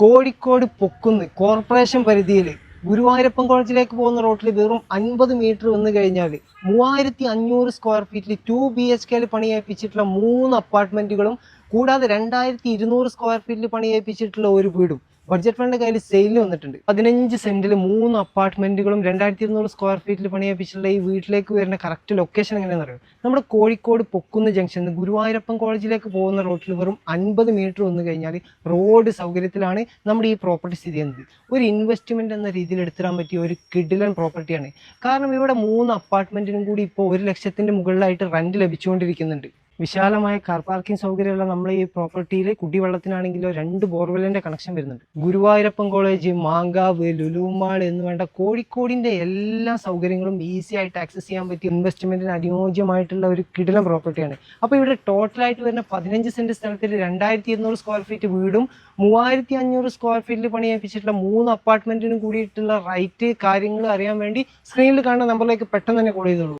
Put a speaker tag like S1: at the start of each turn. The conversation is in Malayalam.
S1: കോഴിക്കോട് പൊക്കുന്ന് കോർപ്പറേഷൻ പരിധിയിൽ ഗുരുവായൂരപ്പൻ കോളേജിലേക്ക് പോകുന്ന റോട്ടിൽ വെറും 50 മീറ്റർ വന്നു കഴിഞ്ഞാൽ 3500 സ്ക്വയർ ഫീറ്റിൽ 2 BHK പണിയേൽപ്പിച്ചിട്ടുള്ള 3 അപ്പാർട്ട്മെന്റുകളും കൂടാതെ 2200 സ്ക്വയർ ഫീറ്റിൽ പണിയേൽപ്പിച്ചിട്ടുള്ള ഒരു വീടും ബഡ്ജറ്റ് ഫണ്ട് കയ്യിൽ സെയിലിൽ വന്നിട്ടുണ്ട്. 15 സെന്റിൽ 3 അപ്പാർട്ട്മെന്റുകളും 2200 സ്ക്വയർ ഫീറ്റിൽ പണിയേൽപ്പിച്ചിട്ടുള്ള ഈ വീട്ടിലേക്ക് വരുന്ന കറക്റ്റ് ലൊക്കേഷൻ എങ്ങനെയാണെന്ന് അറിയാം. നമ്മുടെ കോഴിക്കോട് പൊക്കുന്ന് ജംഗ്ഷനിൽ ഗുരുവായൂരപ്പൻ കോളേജിലേക്ക് പോകുന്ന റോട്ടിൽ വെറും 50 മീറ്റർ വന്നു കഴിഞ്ഞാൽ റോഡ് സൗകര്യത്തിലാണ് നമ്മുടെ ഈ പ്രോപ്പർട്ടി സ്ഥിതി ചെയ്യുന്നത്. ഒരു ഇൻവെസ്റ്റ്മെന്റ് എന്ന രീതിയിൽ എടുത്തിടാൻ പറ്റിയ ഒരു കിഡിലൻ പ്രോപ്പർട്ടിയാണ്. കാരണം ഇവിടെ 3 അപ്പാർട്ട്മെന്റിനും കൂടി ഇപ്പോൾ 1 ലക്ഷത്തിന്റെ മുകളിലായിട്ട് റെന്റ് ലഭിച്ചുകൊണ്ടിരിക്കുന്നുണ്ട്. വിശാലമായ കാർ പാർക്കിംഗ് സൗകര്യമുള്ള നമ്മുടെ ഈ പ്രോപ്പർട്ടിയിൽ കുടിവെള്ളത്തിനാണെങ്കിലോ 2 ബോർവെല്ലിന്റെ കണക്ഷൻ വരുന്നുണ്ട്. ഗുരുവായൂരപ്പൻ കോളേജ്, മാങ്കാവ്, ലുലുമാൾ എന്ന് വേണ്ട കോഴിക്കോടിന്റെ എല്ലാ സൗകര്യങ്ങളും ഈസി ആയിട്ട് ആക്സസ് ചെയ്യാൻ പറ്റിയ ഇൻവെസ്റ്റ്മെന്റിന് അനുയോജ്യമായിട്ടുള്ള ഒരു കിടിലൻ പ്രോപ്പർട്ടിയാണ്. അപ്പോൾ ഇവിടെ ടോട്ടലായിട്ട് വരുന്ന 15 സെന്റ് സ്ഥലത്തിൽ 2200 സ്ക്വയർ ഫീറ്റ് വീടും 3500 സ്ക്വയർ ഫീറ്റിൽ പണിയേൽപ്പിച്ചിട്ടുള്ള 3 അപ്പാർട്ട്മെന്റിനും കൂടിയിട്ടുള്ള റൈറ്റ് കാര്യങ്ങൾ അറിയാൻ വേണ്ടി സ്ക്രീനിൽ കാണുന്ന നമ്പറിലേക്ക് പെട്ടെന്ന് തന്നെ കോൾ ചെയ്തോളൂ.